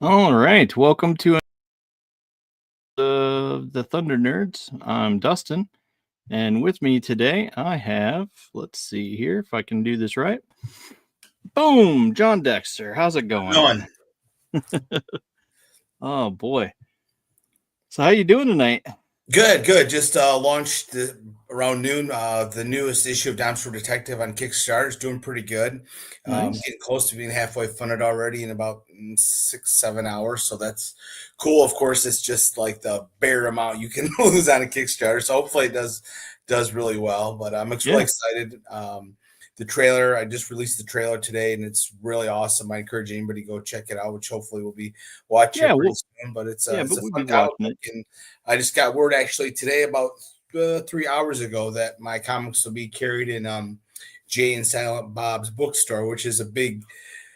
All right, welcome to the Thunder Nerds. I'm Dustin, and with me today I have, let's see here if I can do this right. Boom, Jon Dexter. How's it going? Going. Oh boy. So how you doing tonight? Good. Just launched around noon. The newest issue of Dime Store Detective on Kickstarter is doing pretty good. Nice. Getting close to being halfway funded already in about 6-7 hours. So that's cool. Of course, it's just like the bare amount you can lose on a Kickstarter. So hopefully it does really well. But I'm really Yeah. excited. The trailer, I just released the trailer today, and it's really awesome. I encourage anybody to go check it out, which hopefully we'll be watching Yeah, here pretty well, soon. But it's yeah, it's but a we'll fun be comic watching book, it. and I just got word actually today about 3 hours ago that my comics will be carried in Jay and Silent Bob's bookstore, which is a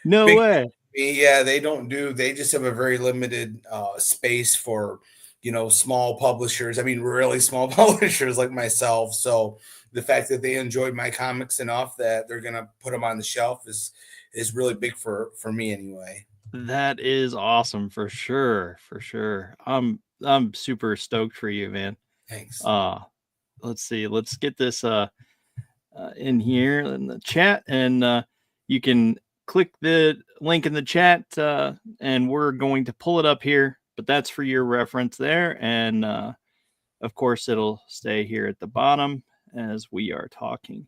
No big way. yeah, they just have a very limited space for small publishers. I mean, really small publishers like myself. So the fact that they enjoyed my comics enough that they're gonna put them on the shelf is really big for me anyway. That is awesome for sure, for sure. I'm super stoked for you, man. Thanks. Uh let's see. Let's get this in here in the chat, and you can click the link in the chat, and we're going to pull it up here. But that's for your reference there, and of course, it'll stay here at the bottom as we are talking.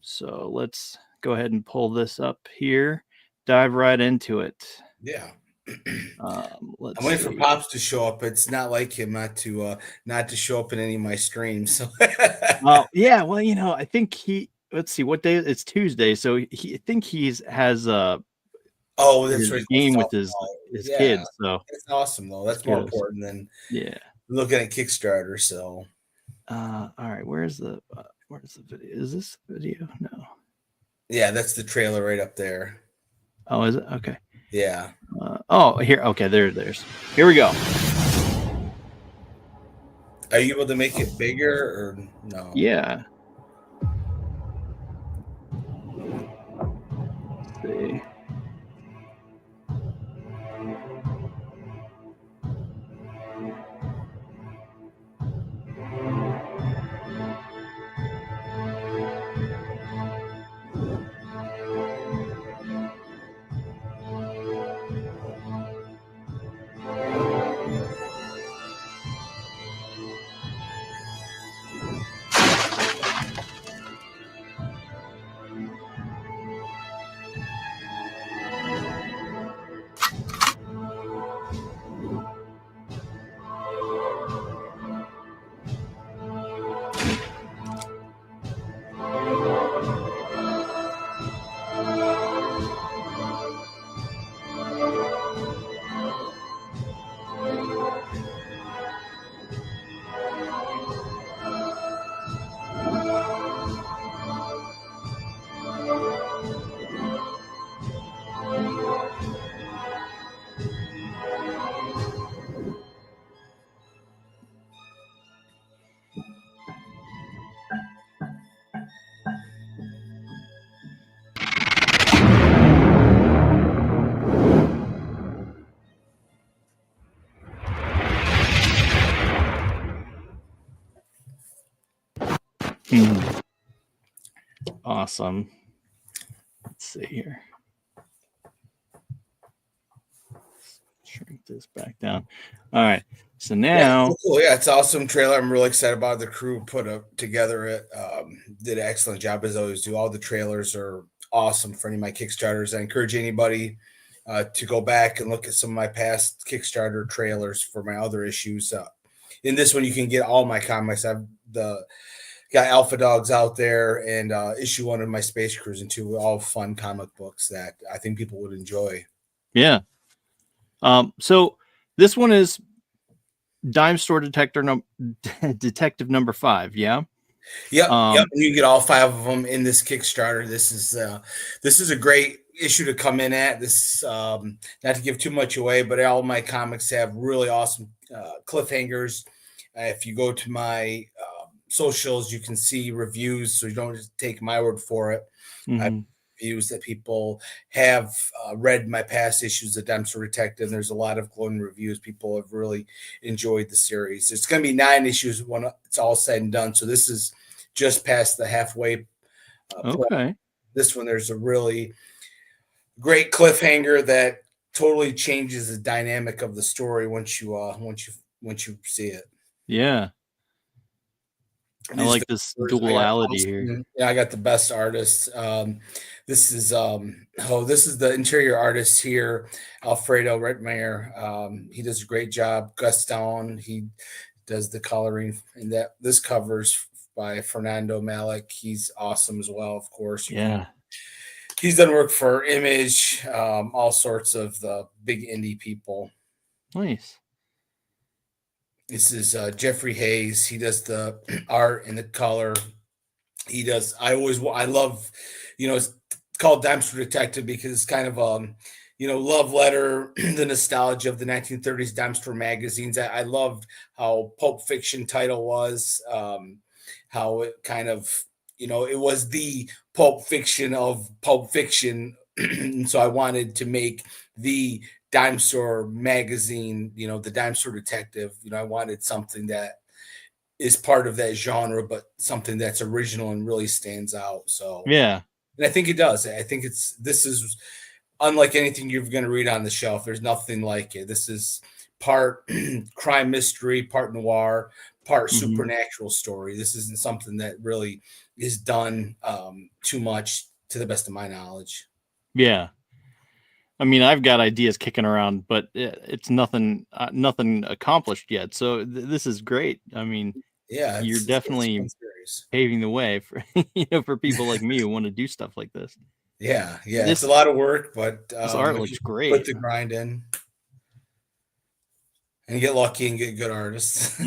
So let's go ahead and pull this up here. Dive right into it. Yeah. I'm Let's waiting for see. Pops to show up. It's not like him not to show up in any of my streams. So Well, yeah. Well, I think he. Let's see what day. It's Tuesday, so I think he's has oh, that's his right. game with his Yeah, kids. So that's awesome though. his That's more kiddos. important than Yeah. looking at Kickstarter. So All right. Where's the video? Is this the video? No. yeah, that's the trailer right up there. Oh, is it? Okay. Yeah. Oh, here. Okay. There's. Here we go. Are you able to make it bigger or no? Yeah. Let's see. Awesome. Let's see here. Shrink this back down. All right. So now. Cool. Yeah, it's an awesome trailer. I'm really excited about it. The crew together it. Did an excellent job as always do. All the trailers are awesome for any of my Kickstarters. I encourage anybody to go back and look at some of my past Kickstarter trailers for my other issues. In this one, you can get all my comics. I've got Alpha Dogs out there and issue 1 of my Space Cruising 2, all fun comic books that I think people would enjoy. Yeah. So this one is Dime Store Detective number 5. Yeah. Yep. You can get all 5 of them in this Kickstarter. This is a great issue to come in at. This not to give too much away, but all my comics have really awesome cliffhangers. If you go to my socials, you can see reviews, so you don't just take my word for it. Mm-hmm. reviews that people have read my past issues of Dempster Detective. There's a lot of glowing reviews. People have really enjoyed the series. It's going to be 9 issues when it's all said and done. So this is just past the halfway point. Okay. This one, there's a really great cliffhanger that totally changes the dynamic of the story once you see it. Yeah. I These like this covers, duality here. yeah, I got the best artists. This is the interior artist here, Alfredo Redmeyer. He does a great job. Gaston, he does the coloring, and that this covers by Fernando Malik. He's awesome as well. Of course, Yeah. he's done work for Image, all sorts of the big indie people. Nice. This is Jeffrey Hayes. He does the art and the color. I love, it's called Dempster Detective because it's kind of love letter, the nostalgia of the 1930s Dempster magazines. I loved how Pulp Fiction title was, how it kind of, it was the Pulp Fiction of Pulp Fiction. And so I wanted to make the dime store magazine, the dime store detective. I wanted something that is part of that genre, but something that's original and really stands out. So, Yeah. and I think it does. I think this is unlike anything you're going to read on the shelf. There's nothing like it. This is part crime mystery, part noir, part supernatural story. This isn't something that really is done too much, to the best of my knowledge. Yeah. I mean, I've got ideas kicking around, but it's nothing accomplished yet. So this is great. I mean, yeah, you're definitely paving the way for for people like me who want to do stuff like this. Yeah, it's a lot of work, but this art looks great. Put the grind in, and get lucky and get good artists.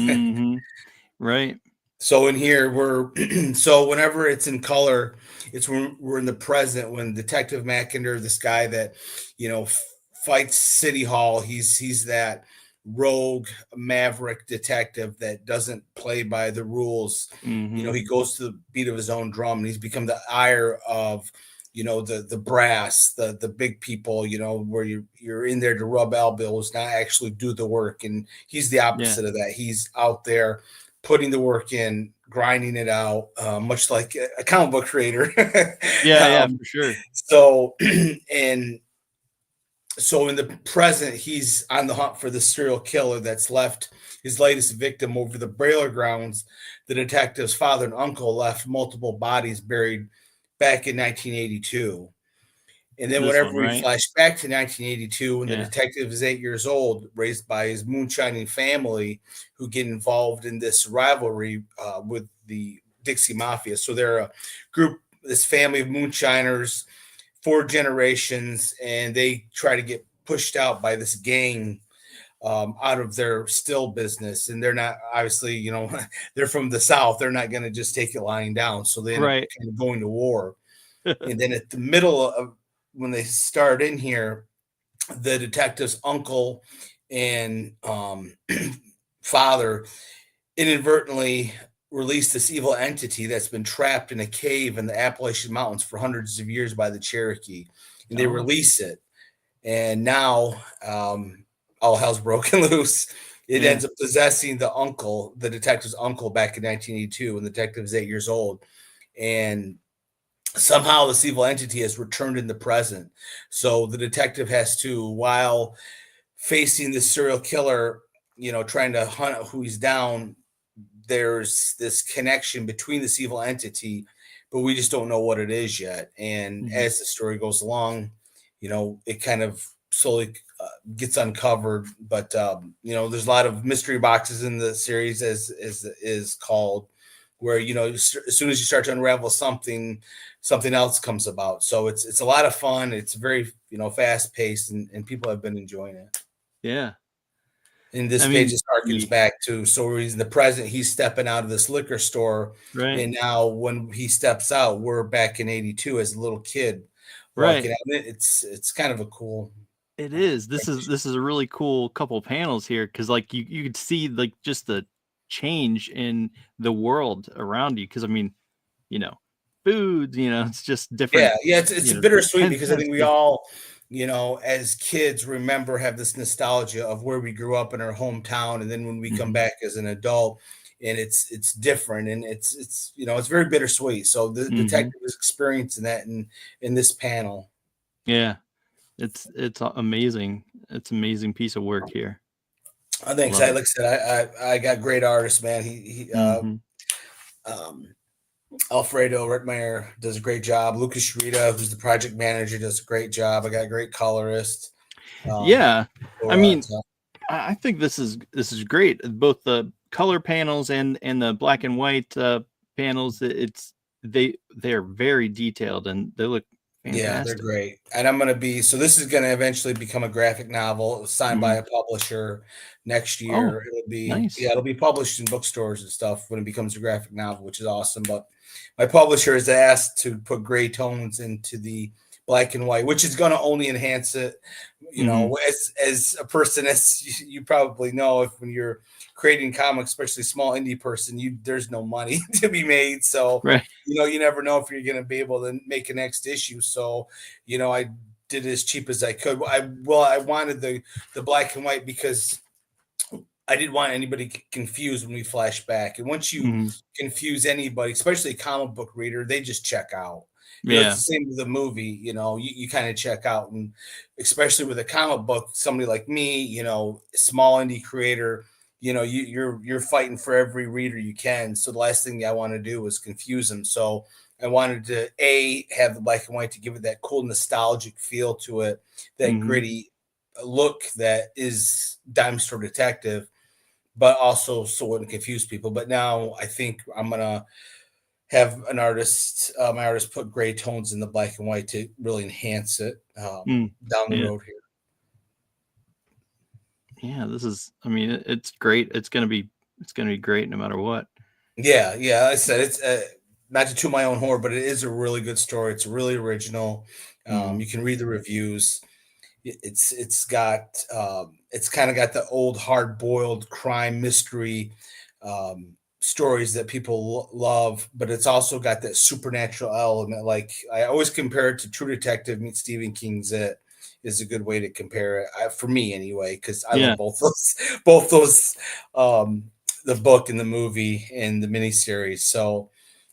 Right. So in here so whenever it's in color, it's when we're in the present when Detective Mackinder, this guy that fights City Hall, he's that rogue maverick detective that doesn't play by the rules. He goes to the beat of his own drum, and he's become the ire of the brass, the big people, where you're in there to rub elbows, not actually do the work. And he's the opposite of that. He's out there putting the work in, grinding it out, much like a comic book creator. Yeah, for sure. So in the present, he's on the hunt for the serial killer that's left his latest victim over the burial grounds. The detective's father and uncle left multiple bodies buried back in 1982. And then whenever we flash back to 1982, when the detective is 8 years old, raised by his moonshining family, who get involved in this rivalry with the Dixie Mafia. So they're a group, this family of moonshiners, 4 generations, and they try to get pushed out by this gang out of their still business. And they're not, obviously, they're from the South. They're not going to just take it lying down. So they end up kind of going to war. And then at the middle of when they start in here, the detective's uncle and father inadvertently released this evil entity that's been trapped in a cave in the Appalachian Mountains for hundreds of years by the Cherokee. And they release it. And now all hell's broken loose. It ends up possessing the detective's uncle back in 1982 when the detective is 8 years old. And somehow this evil entity has returned in the present. So the detective has to, while facing this serial killer, trying to hunt who he's down, there's this connection between this evil entity, but we just don't know what it is yet. And as the story goes along, it kind of slowly gets uncovered. But, there's a lot of mystery boxes in the series, as is called, where, as soon as you start to unravel something else comes about. So it's a lot of fun. It's very, fast paced, and people have been enjoying it. Yeah. And this page just harkens back to, so he's in the present, he's stepping out of this liquor store. Right. And now when he steps out, we're back in 82 as a little kid. Right. It's kind of a cool. It is. This is a really cool couple panels here, because like you could see like just the change in the world around you. Because I mean, foods, it's just different, Yeah, it's bittersweet because I think we sensitive. all, as kids have this nostalgia of where we grew up in our hometown, and then when we come Mhm, back as an adult, and it's different, and it's very bittersweet. So the mhm. detective is experiencing that in this panel. Yeah, it's amazing. It's amazing piece of work here. I think, Love so, it. like I said, I got great artists, man. Mhm, Um, Alfredo Rittmeyer does a great job. Lucas Shrita, who's the project manager, does a great job. I got a great colorist. Um, yeah. I so, mean, I think this is great. Both the color panels and the black and white, panels, they're very detailed and they look yeah, they're fantastic. great. And so this is gonna eventually become a graphic novel signed by Mhm. a publisher next Oh, year. nice. It'll be published in bookstores and stuff when it becomes a graphic novel, which is awesome. But my publisher is asked to put gray tones into the black and white, which is gonna only enhance it. Mhm. As a person, as you probably know, if when you're creating comics, especially small indie person, there's no money to be made. So Right. you never know if you're going to be able to make a next issue. So, I did it as cheap as I could. I wanted the black and white because I didn't want anybody confused when we flash back. And once you Mhm. confuse anybody, especially a comic book reader, they just check out. It's Yeah. the same with the movie. You kind of check out, and especially with a comic book, somebody like me, small indie creator, you're fighting for every reader you can. So the last thing I want to do is confuse them. So I wanted to have the black and white to give it that cool nostalgic feel to it, that Mhm. gritty look that is Dime Store Detective, but also so it wouldn't confuse people. But now I think I'm gonna have my artist put gray tones in the black and white to really enhance it Mm. down the Yeah. road here. Yeah, I mean, it's great. It's gonna be great no matter what. Yeah. I said it's not to toot my own horn, but it is a really good story. It's really original. Mhm. You can read the reviews. It's kind of got the old hard boiled crime mystery stories that people love, but it's also got that supernatural element. Like I always compare it to True Detective meets Stephen King's It is a good way to compare it for me anyway, because I love Yeah. both those the book and the movie and the miniseries. So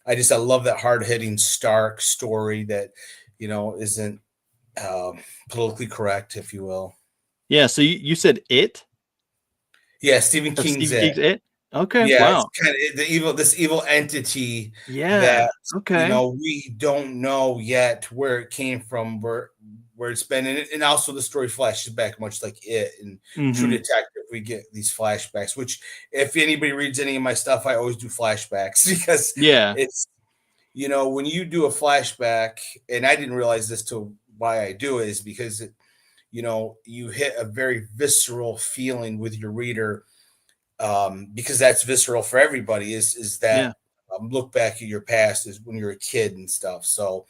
I love that hard hitting stark story that isn't um, politically correct, if you will. Yeah, so you said It? Yeah, Stephen Of King's Stephen It. King's It? Okay, Yeah, it's wow. kind of this evil entity Yeah, that okay. we don't know yet where it came from, where it's been, and also the story flashes back, much like It and True Mhm. Detective. We get these flashbacks, which if anybody reads any of my stuff, I always do flashbacks because Yeah. it's when you do a flashback, and I didn't realize this till why I do it is because you hit a very visceral feeling with your reader, because that's visceral for everybody is that Yeah. look back at your past is when you're a kid and stuff. So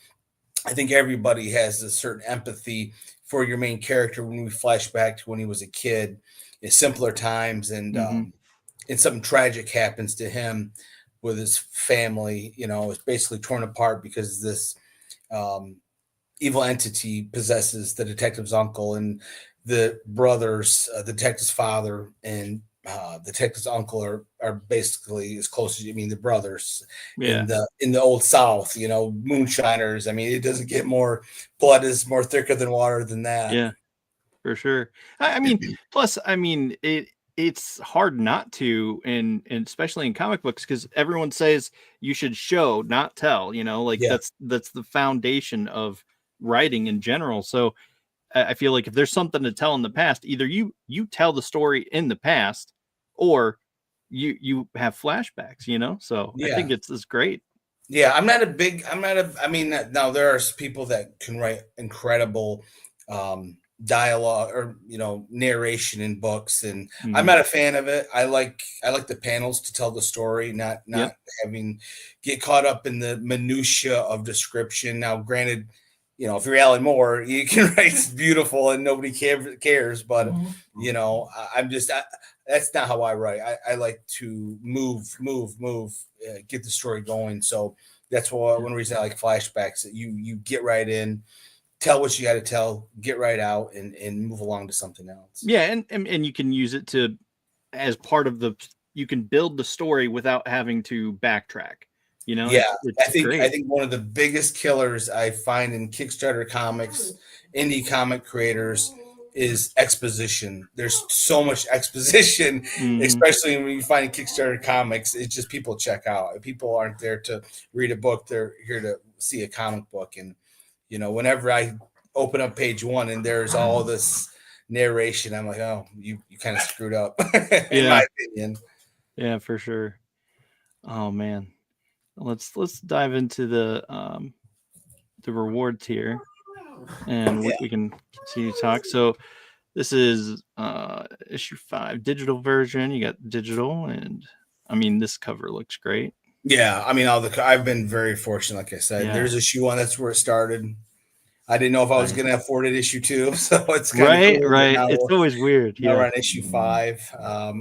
I think everybody has a certain empathy for your main character when we flash back to when he was a kid in simpler times, Mhm. and something tragic happens to him with his family. It's basically torn apart because this um, evil entity possesses the detective's uncle, and the brothers, the detective's father and the detective's uncle are basically as close as the brothers Yeah. in the old South, moonshiners. I mean, it doesn't get more blood is more thicker than water than that. Yeah, for sure. I mean, plus, I mean, it's hard not to, and especially in comic books, because everyone says you should show, not tell, like Yeah, that's the foundation of writing in general. So I feel like if there's something to tell in the past, either you tell the story in the past, or you have flashbacks. So I think yeah. it's great. Yeah, I'm not a, I mean, now there are people that can write incredible dialogue or, narration in books, and I'm Hmm. not a fan of it. I like the panels to tell the story, not Yep. having get caught up in the minutia of description. Now, granted, if you're Alan Moore, you can write beautiful and nobody cares, but I'm just that's not how I write. I like to move, get the story going. So That's one reason I like flashbacks. You get right in, tell what you got to tell, get right out, and move along to something else. Yeah, and you can use it to as part of the. You can build the story without having to backtrack. You know, Yeah, it's I great. think one of the biggest killers I find in Kickstarter comics, indie comic creators, is exposition. There's so much exposition, Mm-hmm. especially when you find Kickstarter comics. It's just people check out. People aren't there to read a book; they're here to see a comic book. And whenever I open up page one and there's all this narration, I'm like, oh, you kind of screwed up, in Yeah, my opinion. yeah, for sure. Oh man, let's dive into the rewards here, and Yeah. we can continue to talk. So this is issue 5 digital version. You got digital, and I mean this cover looks great. Yeah, I mean, I've been very fortunate. Like I said, Yeah, there's issue one. That's where it started. I didn't know if I was nice. going to afford it issue two, so it's kind of Right, cool. But right. It's always weird. now we're Yeah, on issue 5,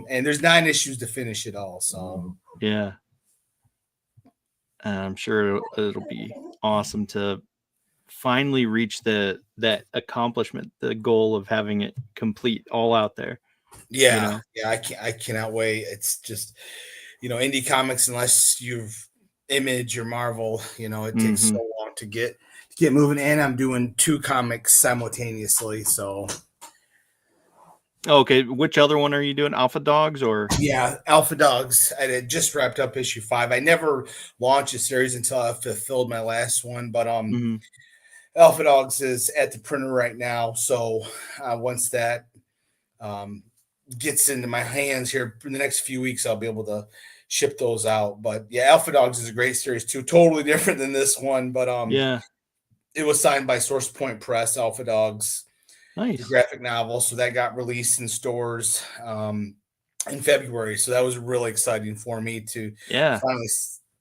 and there's 9 issues to finish it all. So yeah. And I'm sure it'll be awesome to finally reach that accomplishment, the goal of having it complete all out there. You yeah, know. yeah, I cannot wait. It's just indie comics, unless you've Image or Marvel, it takes Mm-hmm. so long to get moving. And I'm doing 2 comics simultaneously, so. Okay, which other one are you doing? Alpha Dogs or? Yeah, Alpha Dogs. I had just wrapped up issue 5. I never launched a series until I fulfilled my last one, but Mm-hmm. Alpha Dogs is at the printer right now. So once that um, gets into my hands here in the next few weeks, I'll be able to ship those out. But yeah, Alpha Dogs is a great series too. Totally different than this one, but Yeah, it was signed by Source Point Press. Alpha Dogs, the nice. graphic novel, so that got released in stores in February. So that was really exciting for me to Yeah, finally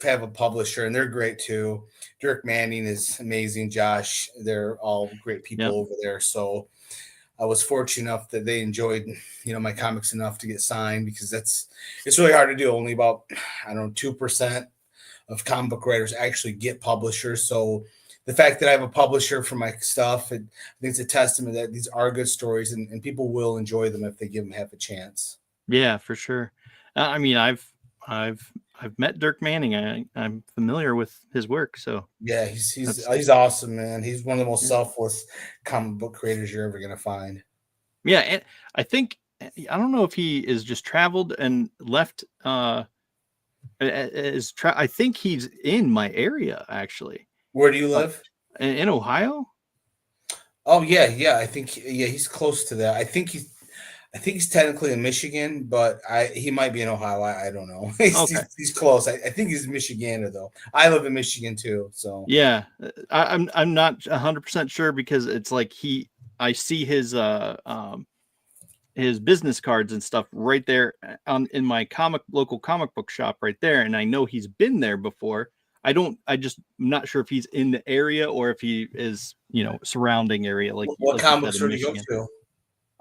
have a publisher, and they're great too. Dirk Manning is amazing. Josh, they're all great people yep, over there. So I was fortunate enough that they enjoyed my comics enough to get signed, because it's really hard to do. Only about, I don't know, 2% of comic book writers actually get publishers. So the fact that I have a publisher for my stuff, I think it's a testament that these are good stories, and people will enjoy them if they give them half a chance. yeah, for sure. I mean, I've met Dirk Manning. I'm familiar with his work, so Yeah, he's he's that's he's awesome, man. He's one of the most yeah. selfless comic book creators you're ever gonna find. Yeah, and I think I don't know if he is just traveled and left. I think he's in my area actually, Where do you uh, live? in Ohio. Oh yeah, yeah. I think he's close to that. I think he's technically in Michigan, but he might be in Ohio. I don't know. he's, Okay. he's, he's close. I think he's Michigander though. I live in Michigan too, so Yeah, I'm not 100% sure because it's like I see his business cards and stuff right there on in my local comic book shop right there, and I know he's been there before. I'm not sure if he's in the area or if he is surrounding area what like you comic said in store do you go Michigan.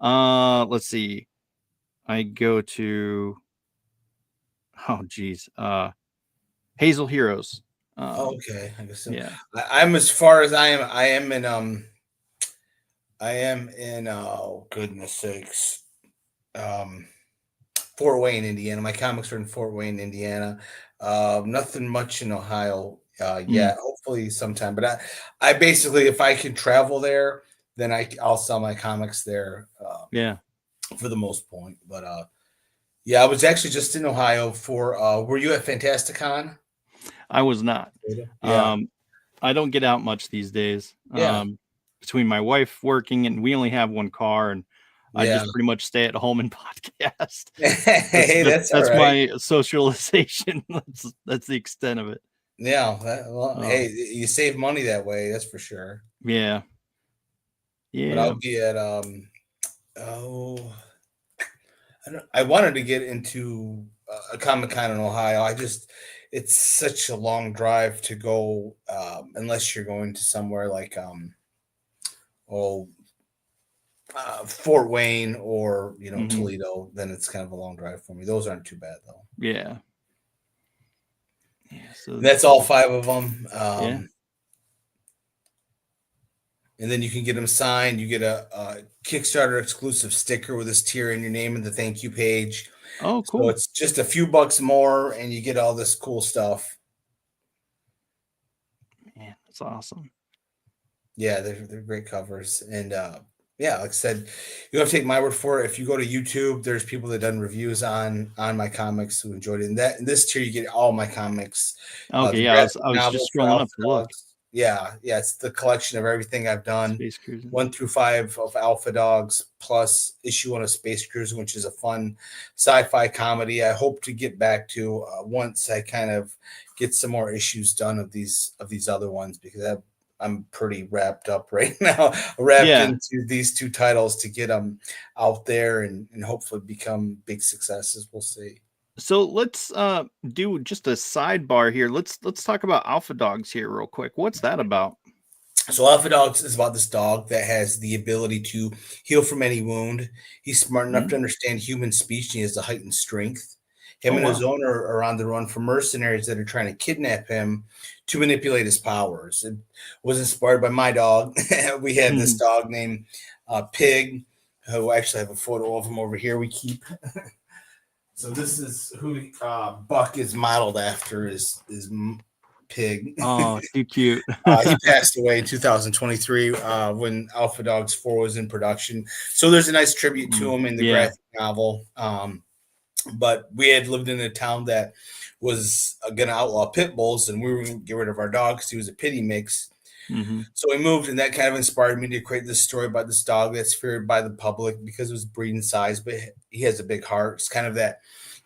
to? Let's see. I go to oh geez, Hazel Heroes. Oh, Um, okay, I guess so. yeah, I'm as far as I am. I am in. Oh goodness sakes. Um, Fort Wayne, Indiana. My comics are in Fort Wayne, Indiana. Nothing much in Ohio mm, yet. Hopefully sometime. But I basically, if I can travel there, then I'll sell my comics there yeah. for the most point. But yeah, I was actually just in Ohio for. Were you at Fantasticon? I was not. Yeah, Um, I don't get out much these days. yeah, Between my wife working and we only have one car, and I yeah. just pretty much stay at home and podcast. That's Hey, that's all that's right. my socialization. That's the extent of it. Yeah. Well, Oh, hey, you save money that way. That's for sure. yeah, But yeah. I'll be at oh, I wanted to get into a Comic Con in Ohio. It's such a long drive to go, unless you're going to somewhere like oh Fort Wayne or Hmm. Toledo. Then it's kind of a long drive for me. Those aren't too bad though. Yeah, Yeah. So That's all 5 of them. yeah. And then you can get them signed. You get a Kickstarter exclusive sticker with this tier in your name and the thank you page. Oh, So cool. it's just a few bucks more, and you get all this cool stuff. Man, that's awesome. Yeah, they're great covers, and yeah, like I said, you don't have to take my word for it. If you go to YouTube, there's people that done reviews on my comics who enjoyed it. And that in this tier, you get all my comics, Okay, the yeah, graphic I was novel just for scrolling Alpha up to look. Dogs. Yeah, yeah, it's the collection of everything I've done. Space Cruising. 1 through 5 of Alpha Dogs, plus issue 1 of Space Cruising, which is a fun sci-fi comedy. I hope to get back to once I kind of get some more issues done of these other ones, because I'm pretty wrapped up right now, wrapped Yeah. into these 2 titles to get them out there and hopefully become big successes. We'll see. So let's do just a sidebar here. Let's talk about Alpha Dogs here real quick. What's that about? So Alpha Dogs is about this dog that has the ability to heal from any wound. He's smart enough to Mm. understand human speech, and he has a heightened strength. Him Oh and his wow. owner are on the run from mercenaries that are trying to kidnap him to manipulate his powers. It was inspired by my dog. We had this dog named Pig, who I actually have a photo of him over here. We keep. So this is who Buck is modeled after. Is Pig. Oh, too cute. He passed away in 2023 when Alpha Dogs 4 was in production. So there's a nice tribute to him in the Yeah. graphic novel. But we had lived in a town that was going to outlaw pit bulls, and we were going to get rid of our dog because he was a pity mix. Mm-hmm. So we moved, and that kind of inspired me to create this story about this dog that's feared by the public because of his breeding size, but he has a big heart. It's kind of that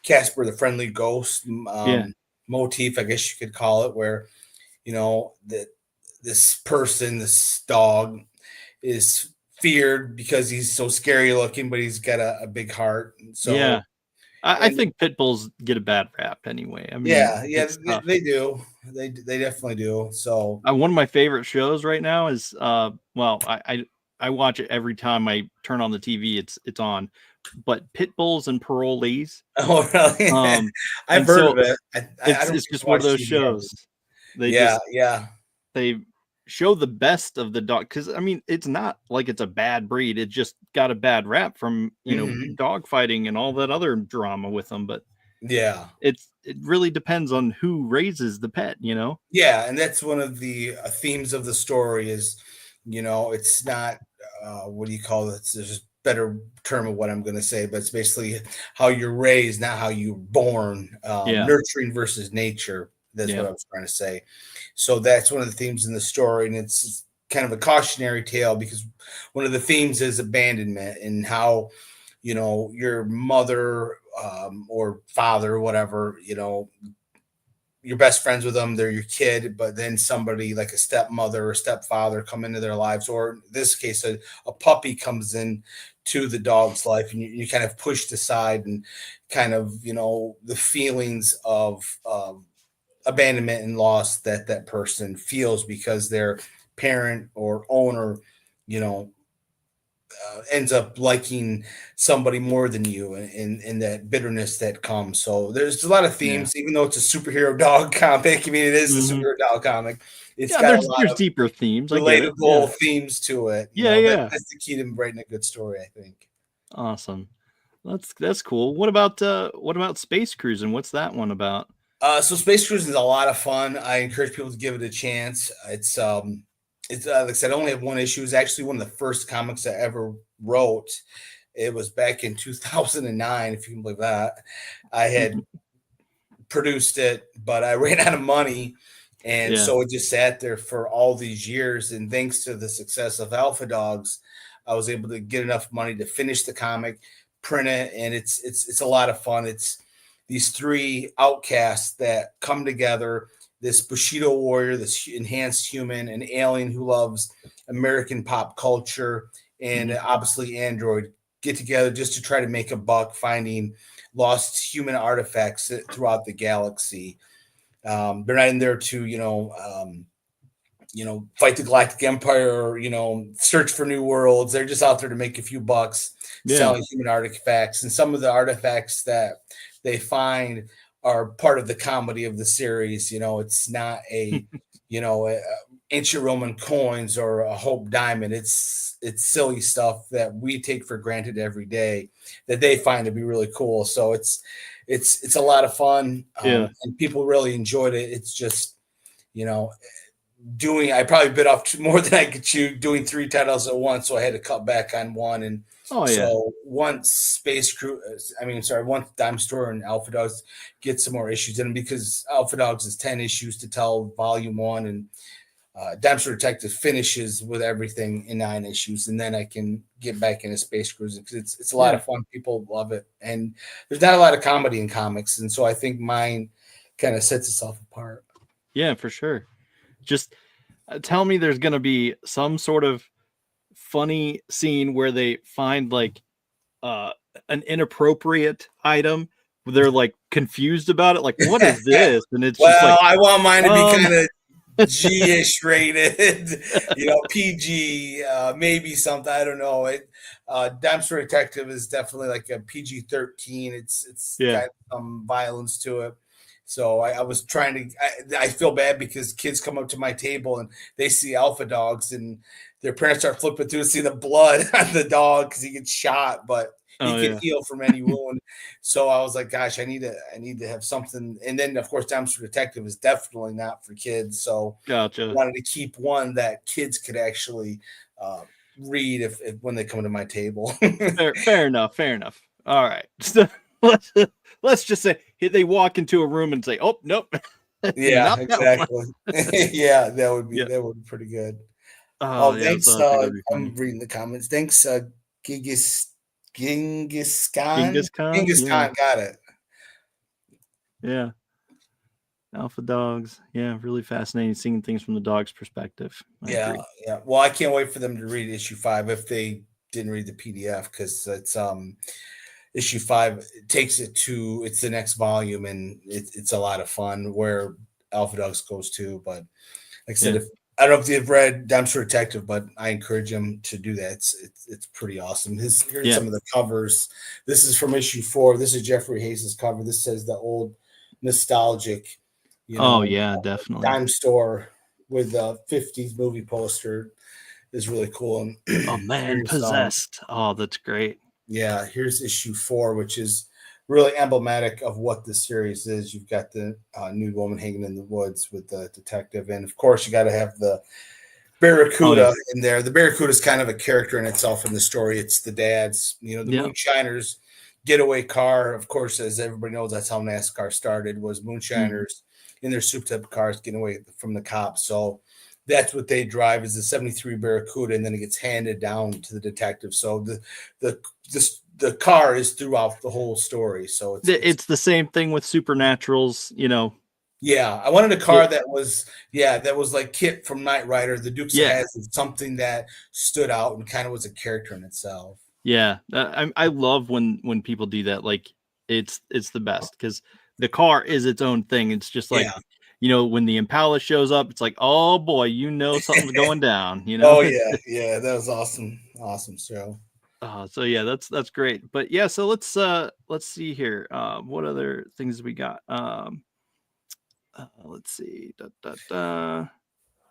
Casper the Friendly Ghost Yeah. motif, I guess you could call it, where that this person, this dog, is feared because he's so scary looking, but he's got a big heart. Yeah. So, I and think pit bulls get a bad rap anyway. I mean, yeah, it's tough. they do. They definitely do. So, One of my favorite shows right now is well, I watch it every time I turn on the TV. It's on, but Pit Bulls and Parolees. oh, really? I've And heard so of it. I don't it's get to just one of watch those TV ever. shows. They Yeah, just yeah. they show the best of the dog, because I mean it's not like it's a bad breed. It just got a bad rap from Mhm. dog fighting and all that other drama with them. But Yeah. it really depends on who raises the pet. Yeah, and that's one of the themes of the story is, it's not what do you call it? There's a better term of what I'm going to say, but it's basically how you're raised, not how you're born. Yeah, Nurturing versus nature. That's yeah, what I was trying to say. So that's one of the themes in the story, and it's kind of a cautionary tale because one of the themes is abandonment and how your mother or father, whatever, you're best friends with them, they're your kid, but then somebody like a stepmother or stepfather come into their lives, or in this case, a puppy comes in to the dog's life, and you kind of pushed aside, and kind of, the feelings of abandonment and loss that that person feels because their parent or owner, you know, ends up liking somebody more than you, and that bitterness that comes. So there's a lot of yeah. themes, even though it's a superhero dog comic. I mean, it is a Hmm. superhero dog comic. It's Yeah, got a lot there's of deeper themes. I get it. Yeah, relatable themes to it. yeah, yeah. That's the key to writing a good story, I think. Awesome. That's cool. What about Space Cruising? What's that one about? So Space Cruising is a lot of fun. I encourage people to give it a chance. It's like I said, I only have one issue. It's actually one of the first comics I ever wrote. It was back in 2009, if you can believe that. I had produced it, but I ran out of money. And Yeah. so it just sat there for all these years. And thanks to the success of Alpha Dogs, I was able to get enough money to finish the comic, print it, and it's a lot of fun. It's these 3 outcasts that come together, this Bushido warrior, this enhanced human, an alien who loves American pop culture, and Mhm. obviously Android, get together just to try to make a buck finding lost human artifacts throughout the galaxy. They're not in there to, fight the Galactic Empire or, search for new worlds. They're just out there to make a few bucks Yeah. selling human artifacts. And some of the artifacts that they find are part of the comedy of the series. It's not a ancient Roman coins or a Hope diamond. It's silly stuff that we take for granted every day that they find to be really cool. So it's a lot of fun, Yeah. and people really enjoyed it. It's just you know I probably bit off more than I could chew doing three titles at once, so I had to cut back on one. And Oh yeah. so once once Dime Store and Alpha Dogs get some more issues in them, because Alpha Dogs is 10 issues to tell volume one, and Dime Store Detective finishes with everything in 9 issues, and then I can get back into Space Cruiser because it's a lot of fun. People love it, and there's not a lot of comedy in comics, and so I think mine kind of sets itself apart. Yeah, for sure. Just tell me there's gonna be some sort of funny scene where they find like uh an inappropriate item. They're like confused about it, like what is this? And it's just Well, like I want mine to be um kind of G-ish rated, PG, maybe something. I don't know. Dime Store Detective is definitely like a PG-13. It's yeah. got some violence to it. So I was trying to. I feel bad because kids come up to my table and they see Alpha Dogs, and their parents start flipping through to see the blood on the dog because he gets shot, but he Oh can yeah. heal from any wound. So I was like, gosh, I need to have something. And then of course, Dime Store Detective is definitely not for kids. So I Gotcha. wanted to keep one that kids could actually read if when they come to my table. Fair enough. Fair enough. All right. So let's let's just say they walk into a room and say, "Oh nope, Yeah, not that one." exactly. Yeah, Yeah. that would be pretty good. Oh Oh, yeah. thanks. So I think that'd be I'm funny. reading the comments. Thanks, Genghis Khan. Genghis Khan. Genghis Yeah. Khan got it. Yeah. Alpha dogs. Yeah. Really fascinating seeing things from the dog's perspective. I Yeah, agree. yeah. Well, I can't wait for them to read issue 5 if they didn't read the PDF, because it's issue 5 takes it's the next volume, and it's a lot of fun where Alpha Dogs goes to. But like I said, Yeah. if I don't know if you've read Dime Store Detective, but I encourage him to do that. It's pretty awesome. Here's Yeah. some of the covers. This is from issue 4. This is Jeffrey Hayes' cover. This says the old nostalgic, you Oh know, yeah. Definitely. dime store with the 50s movie poster is really cool. And A man here's possessed. Oh, that's great. here's issue 4, which is really emblematic of what the series is. You've got the nude woman hanging in the woods with the detective, and of course you got to have the Oh yeah. Barracuda in there. The Barracuda is kind of a character in itself in the story. It's the dad's, the Yeah. moonshiners getaway car. Of course, as everybody knows, that's how NASCAR started, was moonshiners in their souped up cars getting away from the cops. So that's what they drive, is the 73 Barracuda, and then it gets handed down to the detective. So the car is throughout the whole story. So It's the same thing with Supernaturals. yeah, I wanted a car It, that was like Kit from Knight Rider, the Dukes of yeah. Hazzard, something that stood out and kind of was a character in itself. Yeah, I love when people do that. Like it's the best because the car is its own thing. It's just like Yeah. when the Impala shows up, it's like, oh boy, something's going down. Oh yeah, yeah, that was awesome, awesome show. So yeah, that's great. But yeah, so let's see here. What other things we got? Let's see. Da, da, da.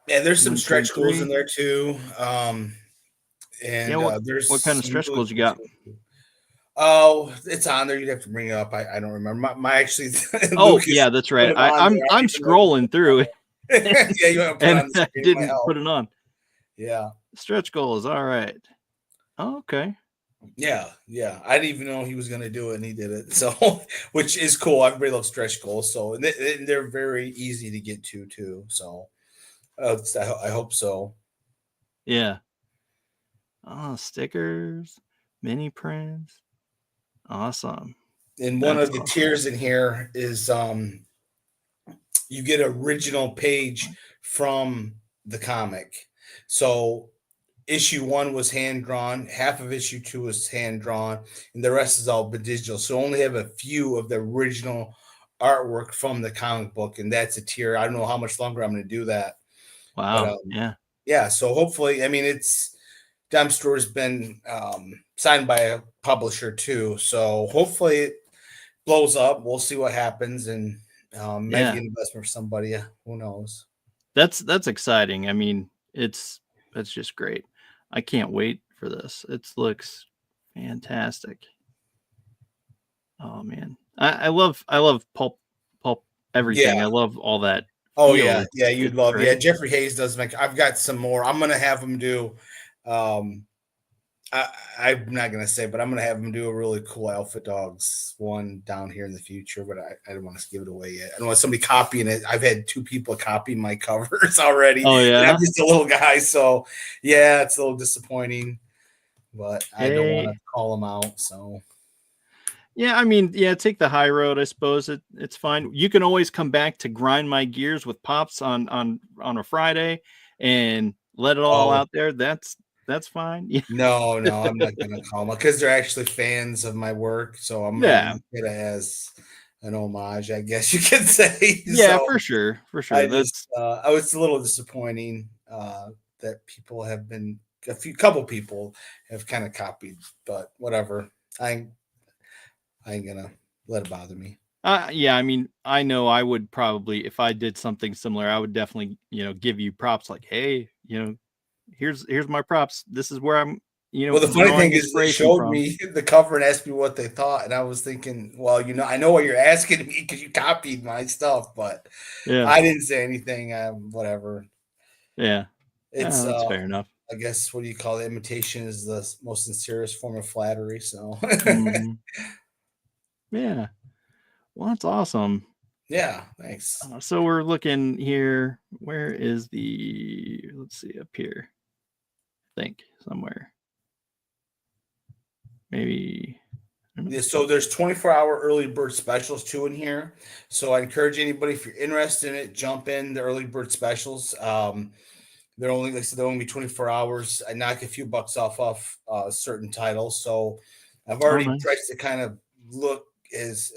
Yeah, there's some One, two, stretch goals in three. there too, Yeah, and what there's kind of some stretch really goals you cool got? stuff. Oh, it's on there. You'd have to bring it up. I don't remember. My actually Oh Lucas yeah, that's put right. it on there. I I'm don't even know scrolling through it if yeah, you want to put it and on the I screen. It might didn't help. put it on. Yeah. Stretch goals. All right. Oh, okay. Yeah, yeah. I didn't even know he was going to do it, and he did it. So, which is cool. Everybody loves stretch goals. So, and they're very easy to get to too. So, I hope so. Yeah. Oh, stickers, mini prints. Awesome. And one That's of the awesome. tiers in here is you get original page from the comic. So issue 1 was hand drawn, half of issue 2 was hand drawn, and the rest is all digital. So only have a few of the original artwork from the comic book, and that's a tier. I don't know how much longer I'm going to do that, but Wow. Yeah. yeah. So hopefully, I mean, it's Dime Store's been signed by a publisher too, so hopefully blows up, we'll see what happens, and might be Yeah, an investment for somebody. Who knows? that's exciting. I mean, that's just great. I can't wait for this. It looks fantastic. Oh man, I love pulp Yeah. everything. I love all that Oh feel. yeah, yeah. It's You'd love. Yeah, great. Jeffrey Hayes does make. I've got some more. I'm gonna have him do. Um, I, I'm not gonna say, but I'm gonna have him do a really cool Alpha Dogs one down here in the future. But I don't want to give it away yet. I don't want somebody copying it. I've had 2 people copy my covers already, Oh and I'm yeah. just a little guy, so yeah, it's a little disappointing. But I don't want to Hey. call them out. So Yeah, I mean, yeah, take the high road. I suppose it's fine. You can always come back to grind my gears with pops on a Friday and let it all oh out there. That's fine. Yeah. no, no, I'm not gonna call them because they're actually fans of my work. So I'm gonna Yeah. look at it as an homage, I guess you could say. Yeah, So for sure. For I sure. just That's I was a little disappointing that people have been couple people have kind of copied, but whatever. I I ain't gonna let it bother me. yeah, I mean, I know I would probably if I did something similar, I would definitely, give you props like, "Hey, here's my props. This is where I'm, Well, the funny drawing thing is they inspiration showed from." me the cover and asked me what they thought, and I was thinking, well, I know what you're asking me because you copied my stuff, but Yeah. I didn't say anything. Whatever. Yeah. It's Yeah, that's fair enough. I guess what do you call it? Imitation is the most sincerest form of flattery. So Mhm. Yeah. Well, that's awesome. yeah, thanks. So we're looking here. Where is the? Let's see up here. I think somewhere. Maybe. I don't know. Yeah, so there's 24-hour early bird specials too in here. So I encourage anybody if you're interested in it, jump in the early bird specials. They're only like I said, they're only 24 hours. I knock a few bucks off certain titles. So I've Oh, already nice. priced to kind of look as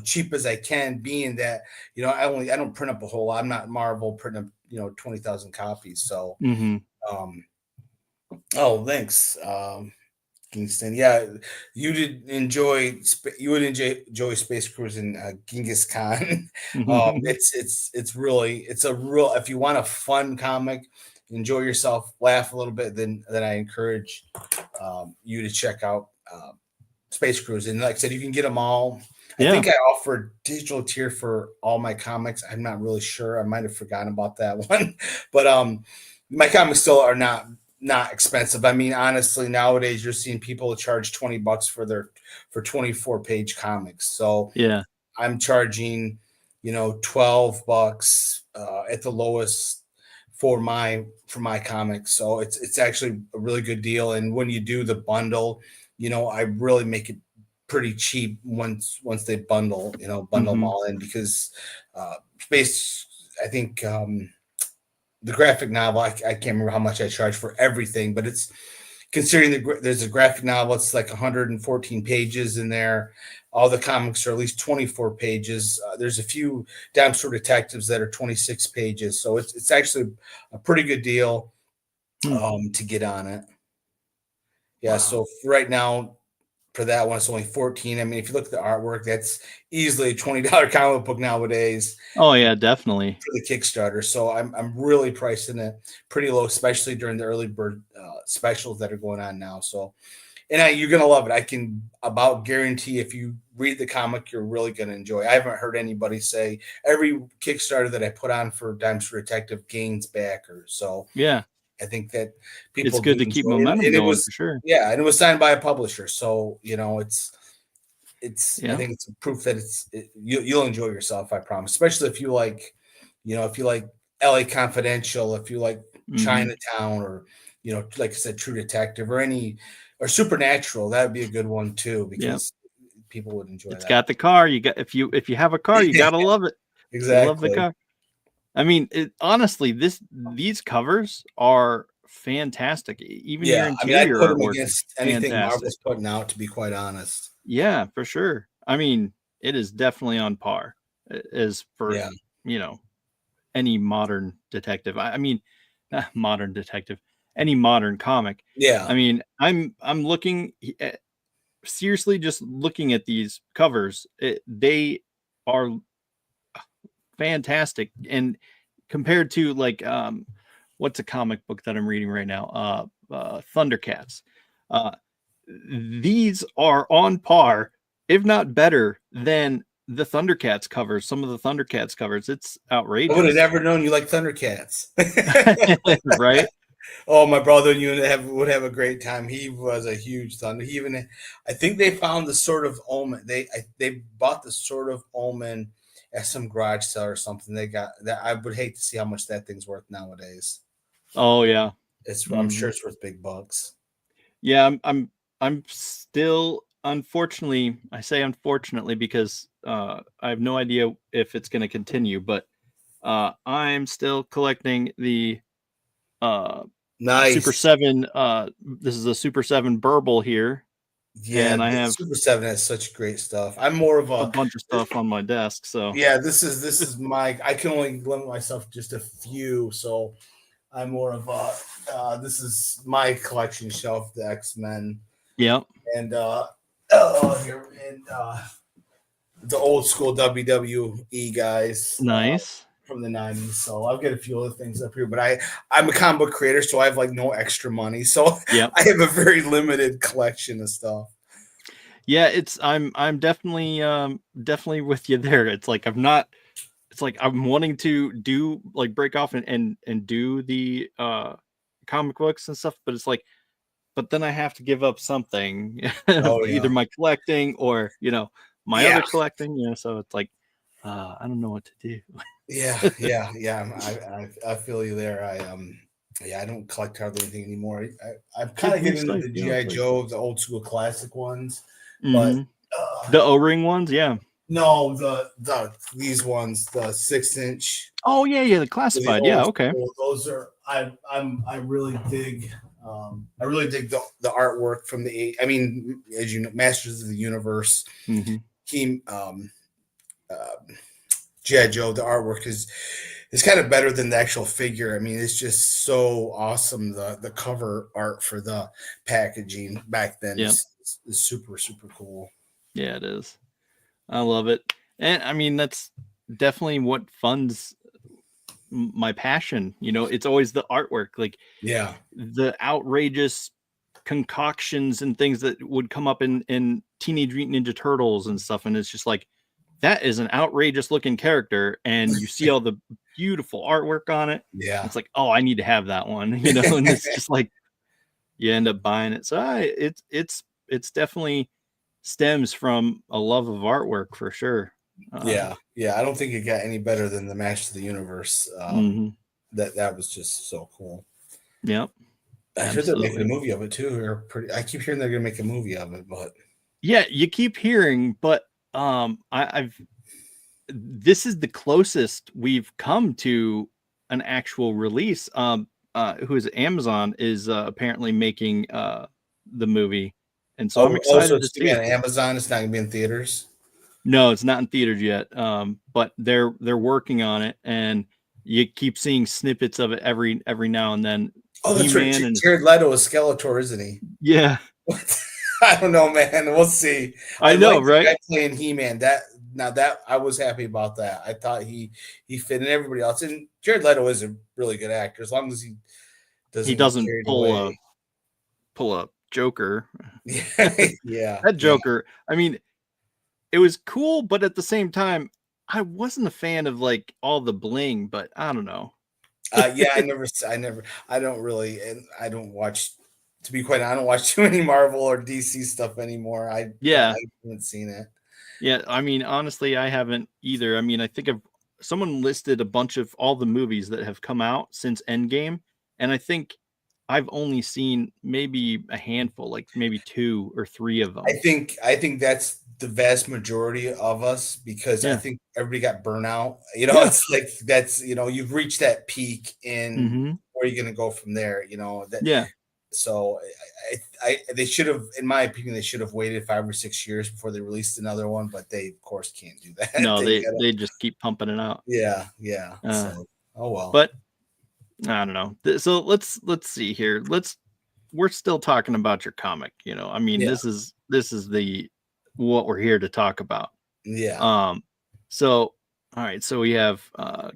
cheap as I can, being that I don't print up a whole lot. I'm not Marvel printing up 20,000 copies. So Mm-hmm. um oh thanks. Kingston. Yeah, you would enjoy Space Cruise and Genghis Khan. It's a real if you want a fun comic, enjoy yourself, laugh a little bit, then I encourage you to check out Space Cruise. And like I said, you can get them all. I Yeah. think I offered digital tier for all my comics. I'm not really sure. I might have forgotten about that one, but my comics still are not expensive. I mean, honestly, nowadays you're seeing people charge $20 for 24-page comics. So Yeah. I'm charging, $12 at the lowest for my comics. So it's actually a really good deal. And when you do the bundle, I really make it pretty cheap once they bundle them Mm-hmm. all in because space. I think the graphic novel. I can't remember how much I charge for everything, but it's considering there's a graphic novel. It's like 114 pages in there. All the comics are at least 24 pages. There's a few Dime-Store Detectives that are 26 pages, so it's actually a pretty good deal Hmm. to get on it. Yeah, Wow. so right now for that one, it's only 14. I mean, if you look at the artwork, that's easily a $20 comic book nowadays Oh yeah, definitely. for the Kickstarter. So I'm really pricing it pretty low, especially during the early bird specials that are going on now. So you're gonna love it. I can about guarantee if you read the comic, you're really gonna enjoy. I haven't heard anybody say every Kickstarter that I put on for Dimes for Detective gains backers. So Yeah. I think that It's people do good to keep enjoy it, momentum and it going was for sure. yeah, and it was signed by a publisher. So I Yeah. think it's proof that you'll enjoy yourself. I promise, especially if you like, if you like L.A. Confidential, if you like Mm-hmm. Chinatown, or like I said, True Detective, or Supernatural. That would be a good one too Yeah. because people would enjoy It's that. got the car. You got if you have a car, you gotta love it. You love the Exactly. car. I mean, honestly, these covers are fantastic. Even your Yeah, I mean, I'd interior put them artwork is against anything fantastic. Marvel's putting out. To be quite honest. Yeah, for sure. I mean, it is definitely on par as for, Yeah. you know, any modern detective. I mean, modern detective, any modern comic. Yeah. I mean, I'm looking seriously, just looking at these covers, they are fantastic. And compared to like what's a comic book that I'm reading right now? Thundercats. Uh, these are on par, if not better, than the Thundercats covers. Some of the Thundercats covers, it's I would have outrageous. never known you like Thundercats. Right? Oh, my brother and you would have a great time. He was a huge Thunder. He even, I think they found the Sword of Omen. They bought the Sword of Omen at some garage sale or something. They got that. I would hate to see how much that thing's worth nowadays. Oh yeah. I'm sure it's worth big bucks. Yeah, I'm still, unfortunately, I say unfortunately because I have no idea if it's going to continue, but I'm still collecting the Super Nice. 7. This is a Super 7 Burble here, Yeah, and I the have Super 7 has such great stuff. I'm more of a a bunch of stuff on my desk. So yeah, this is my I can only limit myself just a few, so I'm more of a this is my collection shelf, the X-Men yeah, and here and the old school WWE guys nice. from the 90s. So I've got a few other things up here, but I'm a comic book creator, so I have like no extra money. So Yep. I have a very limited collection of stuff. Yeah, I'm definitely with you there. It's like I'm wanting to do like break off and do the comic books and stuff, but it's like, but then I have to give up something, Oh either yeah. my collecting or my Yeah. other collecting. So it's like I don't know what to do. Yeah. I feel you there. Yeah, I don't collect hardly anything anymore. I'm kind of Give me getting into sight, the GI please. Joe, the old school classic ones, but Hmm. The O-ring ones, yeah. no, these ones, the 6 inch, Oh yeah, the the classified, yeah, old okay. school. Those are I really dig. I really dig the artwork from I mean, as you know, Masters of the Universe. Hmm. He uh, GI Joe. The artwork is kind of better than the actual figure. I mean, it's just so awesome. The cover art for the packaging back then Yeah, is super super cool. yeah, it is. I love it, and I mean that's definitely what funds my passion. It's always the artwork, like Yeah, the outrageous concoctions and things that would come up in Teenage Mutant Ninja Turtles and stuff, and it's just like that is an outrageous looking character, and you see all the beautiful artwork on it. yeah, It's like, oh, I need to have that one, and it's just like you end up buying it. So it's definitely stems from a love of artwork for sure. yeah. I don't think it got any better than the Match of the Universe. Mhm. That was just so cool. Yep, I heard they're making a absolutely. movie of it too. I keep hearing they're gonna make a movie of it, but Yeah, you keep hearing, but I've this is the closest we've come to an actual release. Who is Amazon is apparently making the movie, and so I'm so excited to it's gonna see be it. on Amazon. It's not gonna be in theaters. No, it's not in theaters yet, but they're working on it, and you keep seeing snippets of it every now and then. Oh, that's right. He-Man and Jared Leto is Skeletor, isn't he? yeah, What? I don't know, man. We'll see. I I know, like the right? guy playing He-Man. That I was happy about that. I thought he fit in everybody else. And Jared Leto is a really good actor as long as he He doesn't get doesn't carried pull a away. Joker. Yeah, yeah, That yeah. Joker, I mean, it was cool, but at the same time, I wasn't a fan of like all the bling, but I don't know. Yeah, I don't really, and I don't watch. To be quite honest, I don't watch too many Marvel or DC stuff anymore. Yeah. I haven't seen it. Yeah, I mean, honestly, I haven't either. I mean, I think of someone listed a bunch of all the movies that have come out since Endgame, and I think I've only seen maybe a handful, like maybe 2 or 3 of them. I think that's the vast majority of us because I Yeah. think everybody got burnout. Yeah. It's like that's you've reached that peak in Mhm. where you're gonna go from there. That Yeah. so they should have, in my opinion, they should have waited 5 or 6 years before they released another one, but they of course can't do that. No, They they gotta they just keep pumping it out. yeah. Uh, So oh well. but I don't know. So let's see here. We're still talking about your comic, I mean, Yeah. this is this is the what we're here to talk about. Yeah. So all right, so we have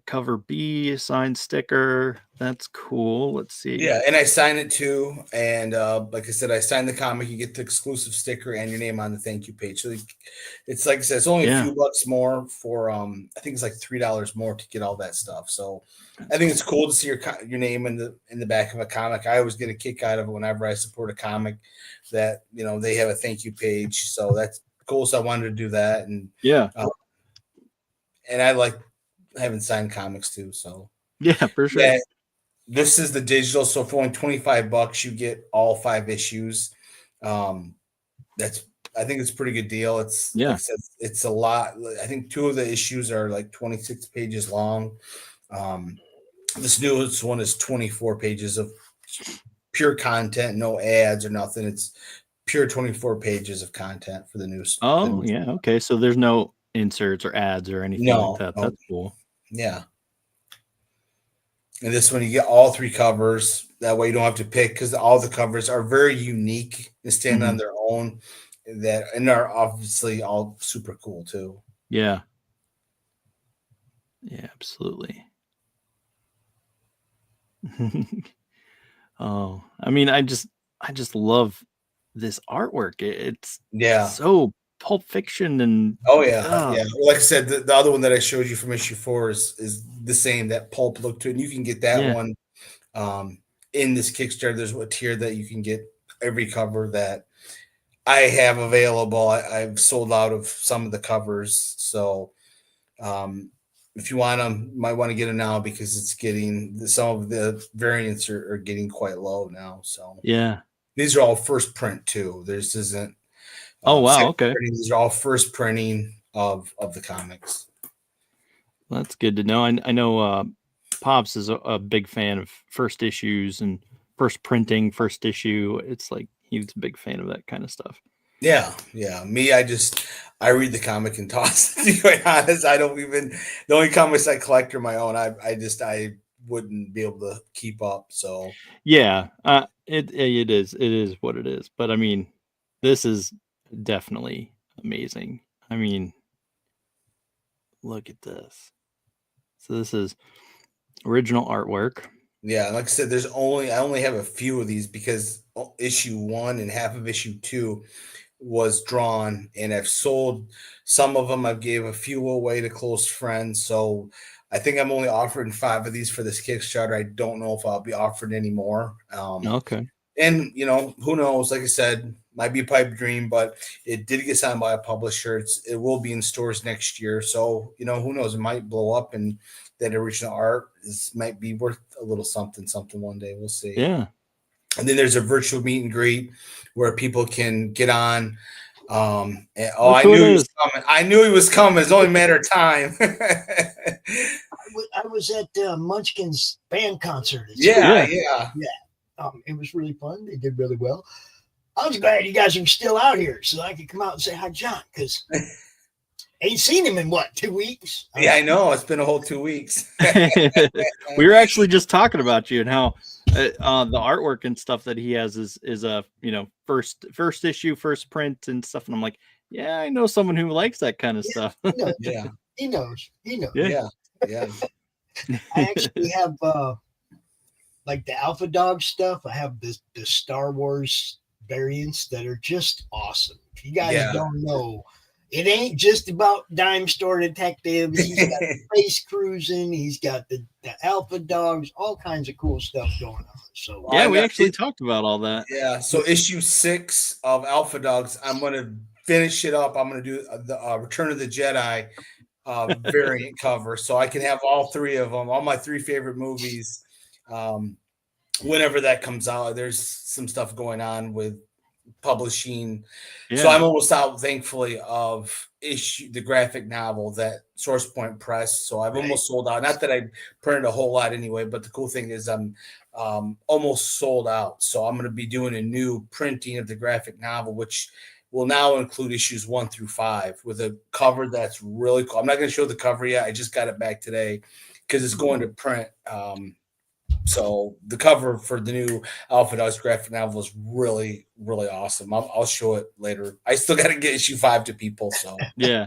cover B, signed sticker. That's cool. Let's see. Yeah, and I sign it too. And like I said, I sign the comic. You get the exclusive sticker and your name on the thank you page. So it's like I said, it's only a Yeah, few bucks more for I think it's like $3 more to get all that stuff. So I that's think cool. it's cool to see your name in the back of a comic. I always get a kick out of it whenever I support a comic that they have a thank you page. So that's cool. So I wanted to do that, Yeah, uh, and I like having signed comics too. So yeah, for sure. yeah. This is the digital, so for only $25, you get all 5 issues. Um, that's I think it's a pretty good deal. It's like I Yeah. said, it's a lot. I think 2 of the issues are like 26 pages long. Um, this newest one is 24 pages of pure content, no ads or nothing. It's pure 24 pages of content for the Oh, new. yeah. Okay. So there's no inserts or ads or anything like No, that. no, That's cool. yeah. And this one, you get all 3 covers. That way, you don't have to pick because all the covers are very unique and stand Hmm. on their own. And are obviously all super cool too. Yeah. Yeah. Absolutely. Oh, I mean, I just love this artwork. It's Yeah. so Pulp Fiction and Oh yeah. uh, Yeah. Like I said, the other one that I showed you from issue 4 is the same, that pulp look to it. And you can get that yeah, one in this Kickstarter. There's a tier that you can get every cover that I have available. I've sold out of some of the covers. So Um, if you want them, you might want to get them now because it's getting some of the variants are getting quite low now. So yeah. these are all first print too. This isn't Oh wow, second okay. printing. These are all first printing of the comics. That's good to know. I know Pops is a big fan of first issues and first printing, first issue. It's like he's a big fan of that kind of stuff. Yeah, yeah. Me, I read the comic and toss it. To be quite honest, I don't even the only comics I collect are my own. I wouldn't be able to keep up. So Yeah, it is what it is. But I mean, this is definitely amazing. I mean, look at this. So this is original artwork. yeah, like I said, I only have a few of these because issue 1 and half of issue 2 was drawn, and I've sold some of them. I've gave a few away to close friends. So I think I'm only offering 5 of these for this Kickstarter. I don't know if I'll be offering any more. Okay. And who knows? Like I said, might be a pipe dream, but it did get signed by a publisher. It will be in stores next year. So who knows? It might blow up, and that original art might be worth a little something one day. We'll see. Yeah. And then there's a virtual meet and greet where people can get on. Look I who it knew he was is. coming. I knew he was coming. It's only a matter of time. I was at Munchkin's band concert. Yeah, Yeah. yeah. It was really fun. They did really well. I was glad you guys are still out here so I could come out and say hi, John, because ain't seen him in 2 weeks. Yeah, I know. It's been a whole 2 weeks. We were actually just talking about you and how the artwork and stuff that he has is a first issue, first print and stuff. And I'm like, yeah, I know someone who likes that kind of stuff. He knows. Yeah, He knows. He knows. Yeah. yeah. I actually have like the Alpha Dog stuff. I have the Star Wars variants that are just awesome. If you guys Yeah. don't know, it ain't just about dime store detectives. He's got space cruising. He's got the Alpha Dogs, all kinds of cool stuff going on. So Yeah, we actually talked about all that. Yeah. So issue 6 of Alpha Dogs, I'm gonna finish it up. I'm gonna do the Return of the Jedi variant cover, so I can have all 3 of them, all my 3 favorite movies. Whenever that comes out, there's some stuff going on with publishing. Yeah. So I'm almost out, thankfully, of the graphic novel that Source Point Press. So I've almost sold out. Not that I printed a whole lot anyway, but the cool thing is I'm almost sold out. So I'm going to be doing a new printing of the graphic novel, which will now include issues 1 through 5 with a cover that's really cool. I'm not going to show the cover yet. I just got it back today because it's going to print So the cover for the new Alpha Dogs graphic novel is really, really awesome. I'll show it later. I still got to get issue 5 to people. So Yeah,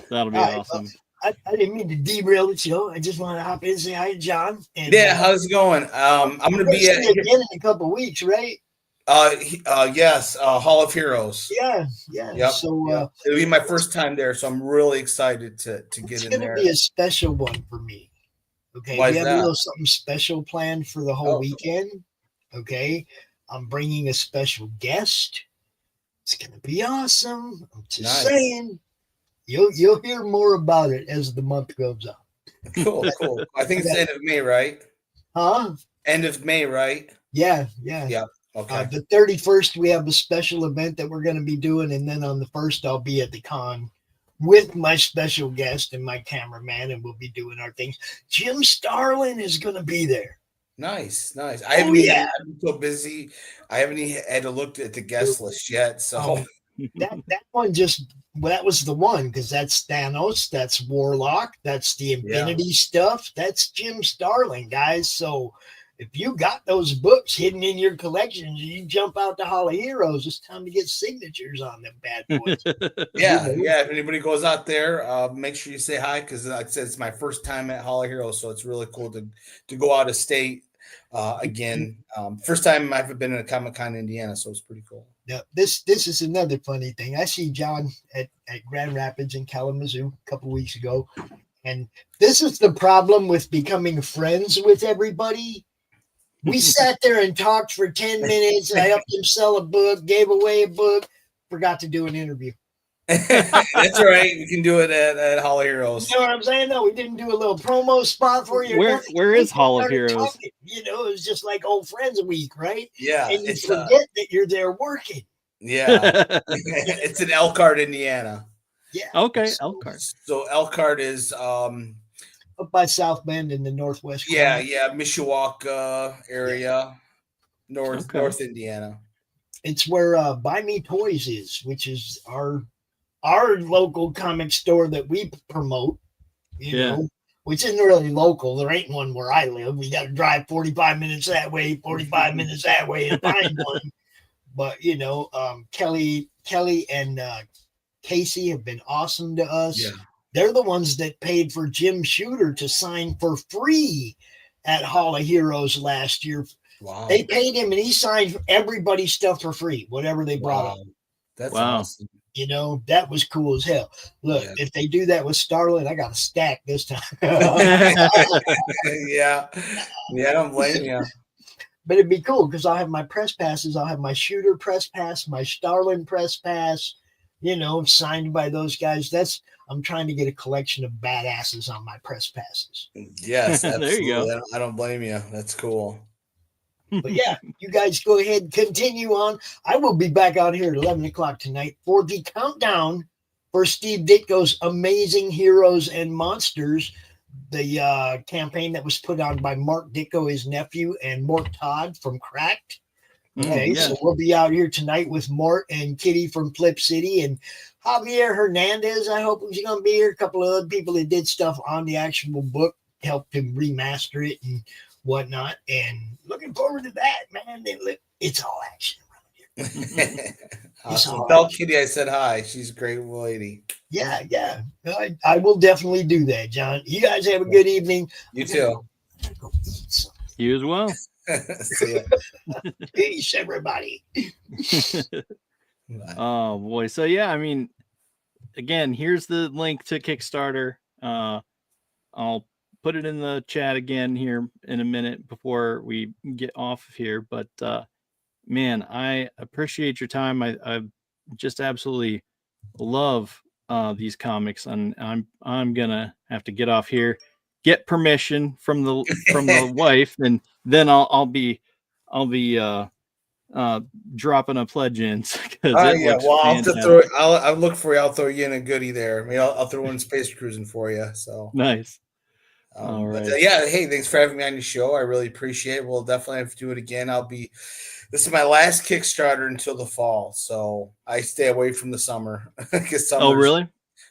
that'll be All right, awesome. I didn't mean to derail the show. I just want to hop in and say hi to John. And, yeah, how's it going? I'm going to be see you again in a couple of weeks, right? Yes, Hall of Heroes. Yeah. Yep. So yep. It'll be my first time there, so I'm really excited to get in there. It's going to be a special one for me. Okay, Why we is have that? a little something special planned for the whole weekend. Okay, I'm bringing a special guest. It's going to be awesome. I'm just saying. You'll hear more about it as the month goes on. Cool. I think it's the end of May, right? Huh? End of May, right? Yeah. Okay. The 31st, we have a special event that we're going to be doing. And then on the 1st, I'll be at the con with my special guest and my cameraman, and we'll be doing our things. Jim Starlin is going to be there. Nice. I haven't I've been so busy. I haven't even had to look at the guest list yet. So that one that was the one, because that's Thanos, that's Warlock, that's the Infinity stuff. That's Jim Starlin, guys. So if you got those books hidden in your collection, you jump out to Hall of Heroes. It's time to get signatures on them bad boys. yeah. If anybody goes out there, make sure you say hi, because like I said, it's my first time at Hall of Heroes, so it's really cool to go out of state again. First time I've been in a Comic-Con in Indiana, so it's pretty cool. Now, this is another funny thing. I see John at Grand Rapids in Kalamazoo a couple weeks ago, and this is the problem with becoming friends with everybody. We sat there and talked for 10 minutes. I helped him sell a book, gave away a book, forgot to do an interview. That's all right. We can do it at Hall of Heroes. You know what I'm saying? No, we didn't do a little promo spot for you. Where is Hall of Heroes? Talking. You know, it was just like old friends week, right? Yeah. And you forget that you're there working. Yeah. It's in Elkhart, Indiana. Yeah. Okay, Elkhart. So Elkhart is up by South Bend in the northwest corner. Mishawaka area, North Indiana. It's where Buy Me Toys is, which is our local comic store that we promote. You know, which isn't really local. There ain't one where I live. We got to drive 45 minutes that way, 45 minutes that way, and find one. But you know, Kelly and Casey have been awesome to us. Yeah. They're the ones that paid for Jim Shooter to sign for free at Hall of Heroes last year. Wow. They paid him, and he signed everybody's stuff for free, whatever they brought up. That's awesome. You know, that was cool as hell. Look, if they do that with Starlin, I got a stack this time. Yeah, I don't blame you. But it'd be cool because I'll have my press passes. I'll have my Shooter press pass, my Starlin press pass, you know, signed by those guys. I'm trying to get a collection of badasses on my press passes. Yes, absolutely. There you go. I don't blame you. That's cool. But yeah, you guys go ahead, continue on. I will be back out here at 11 o'clock tonight for the countdown for Steve Ditko's Amazing Heroes and Monsters, the campaign that was put on by Mark Ditko, his nephew, and Mort Todd from Cracked. Okay, so we'll be out here tonight with Mort and Kitty from Flip City, and Javier Hernandez. I hope he's going to be here. A couple of other people that did stuff on the actual book, helped him remaster it and whatnot, and looking forward to that, man. It's all action around here. Awesome. Tell Kitty I said hi. She's a great lady. Yeah. I will definitely do that, John. You guys have a good evening. You too. Go eat something. You as well. See ya. Peace, everybody. Oh boy. So yeah, I mean, again, here's the link to Kickstarter. I'll put it in the chat again here in a minute before we get off of here. But man, I appreciate your time. I just absolutely love these comics, and I'm gonna have to get off here, get permission from the wife, and then I'll be dropping a pledge in. I'll look for you. I'll throw you in a goodie there. I mean, I'll throw in Space Cruising for you. So nice. All right. Hey, thanks for having me on your show. I really appreciate it. We'll definitely have to do it again. This is my last Kickstarter until the fall, so I stay away from the summer. Oh, really?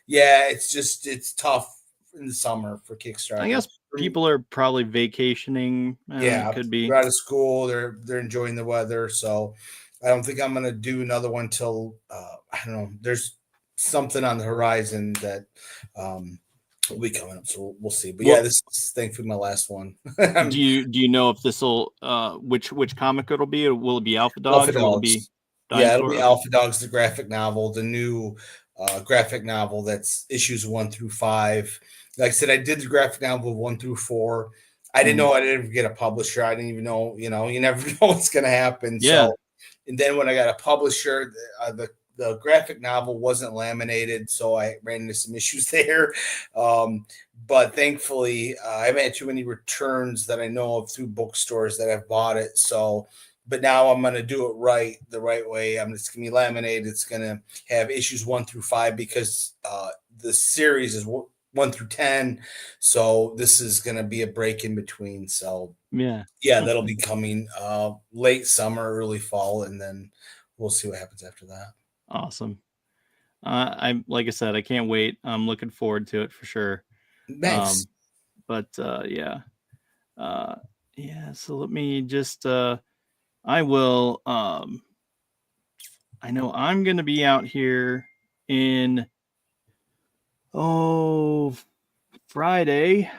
Yeah, it's tough in the summer for Kickstarter. I guess people are probably vacationing. Yeah, could be. they're out of school. They're enjoying the weather. So I don't think I'm gonna do another one till I don't know. There's something on the horizon that will be coming up. So we'll see. But yeah, this is thankfully my last one. Do you know if this will which comic it'll be? Or will it be Alpha Dogs? Alpha Will it Dogs. be Yeah, it'll be Alpha Dogs, the graphic novel, the new graphic novel that's issues 1 through 5. Like I said, I did the graphic novel 1 through 4. I didn't know I'd ever get a publisher. I didn't even know, you never know what's going to happen. Yeah. So, and then when I got a publisher, the graphic novel wasn't laminated, so I ran into some issues there. But thankfully, I haven't had too many returns that I know of through bookstores that have bought it. So, but now I'm going to do it the right way. It's going to be laminated. It's going to have issues 1 through 5 because the series is 1 through 10. So this is going to be a break in between. So yeah, that'll be coming late summer, early fall, and then we'll see what happens after that. Awesome. I'm like I said, I can't wait. I'm looking forward to it for sure. Thanks. Yeah. So let me just I will I know I'm going to be out here in Friday,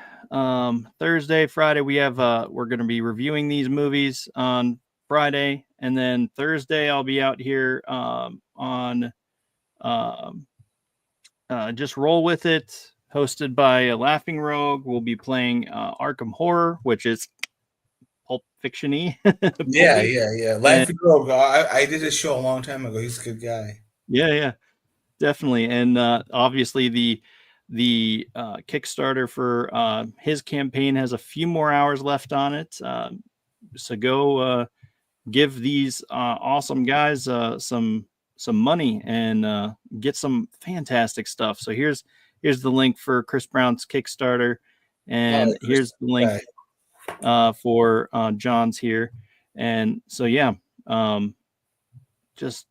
Thursday, Friday. We have we're going to be reviewing these movies on Friday, and then Thursday I'll be out here on Just Roll With It, hosted by Laughing Rogue. We'll be playing Arkham Horror, which is Pulp Fiction-y. Yeah. Laughing Rogue. I did a show a long time ago. He's a good guy. Yeah, definitely. And obviously the Kickstarter for his campaign has a few more hours left on it. So go give these awesome guys some money and get some fantastic stuff. So here's the link for Chris Brown's Kickstarter, and here's the link for John's here. And so just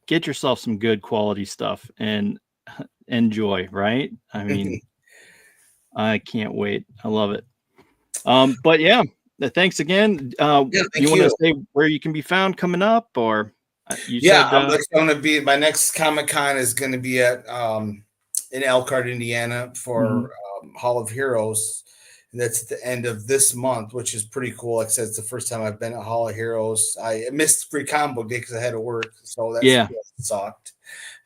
get yourself some good quality stuff and enjoy, right? I mean, I can't wait. I love it. But yeah, thanks again. You want to say where you can be found coming up, or I'm going to be, my next Comic-Con is going to be at in Elkhart, Indiana for Hall of Heroes. And that's at the end of this month, which is pretty cool. Like I said, it's the first time I've been at Hall of Heroes. I missed free comic book day because I had to work. So that sucked.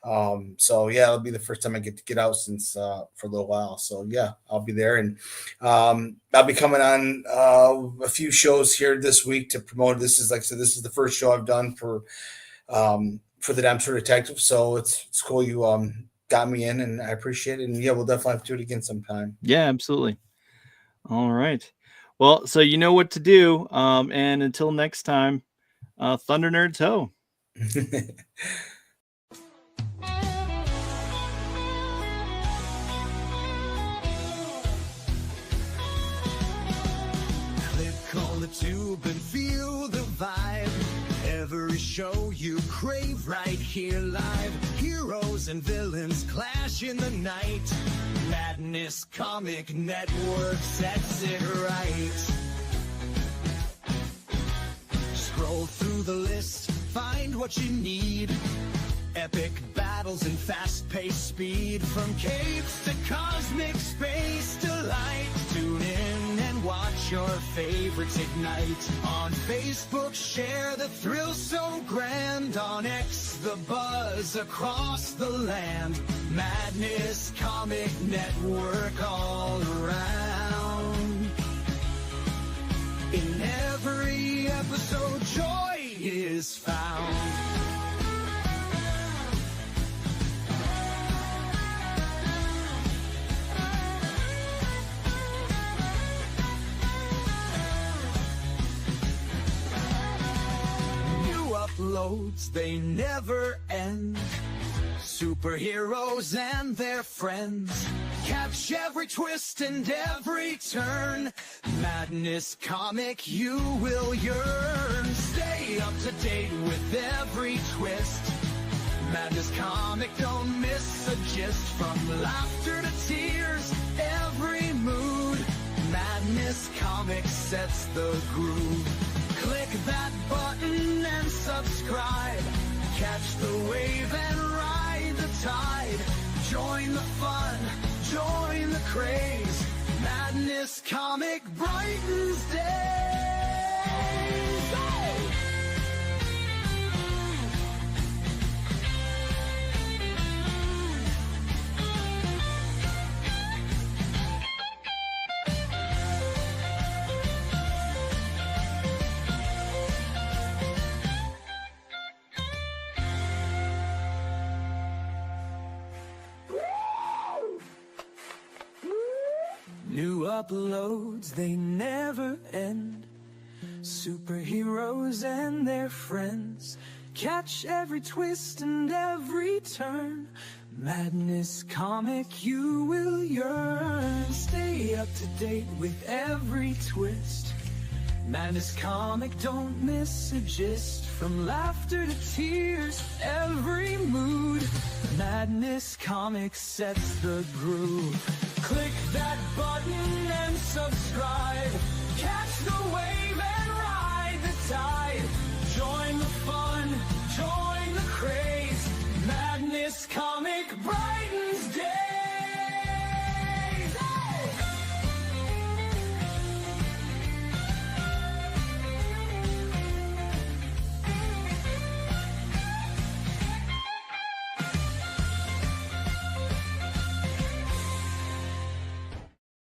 It'll be the first time I get out since for a little while. So I'll be there, and I'll be coming on a few shows here this week to promote. This is, like I said, this is the first show I've done for the Dempster Detective. So it's cool you got me in, and I appreciate it. And we'll definitely have to do it again sometime. Yeah, absolutely. All right. Well, so you know what to do. And until next time, Thunder Nerds ho. Click on the tube and feel the vibe. Every show you crave right here live. Heroes and villains clash in the night. Madness Comic Network sets it right. Scroll through the list, find what you need. Epic battles and fast-paced speed. From capes to cosmic space delight. Tune in and watch your favorites ignite. On Facebook, share the thrill so grand. On X, the buzz across the land. Madness Comic Network all around. In every episode, joy is found. Uploads, they never end. Superheroes and their friends. Catch every twist and every turn. Madness Comic, you will yearn. Stay up to date with every twist. Madness Comic, don't miss a gist. From laughter to tears, every mood. Madness Comics sets the groove. Click that button and subscribe. Catch the wave and ride the tide. Join the fun, join the craze. Madness Comic brightens days. Hey! New uploads, they never end. Superheroes and their friends. Catch every twist and every turn. Madness Comic, you will yearn. Stay up to date with every twist. Madness Comic, don't miss a gist. From laughter to tears, every mood. Madness Comic sets the groove. Click that button and subscribe. Catch the wave and ride the tide.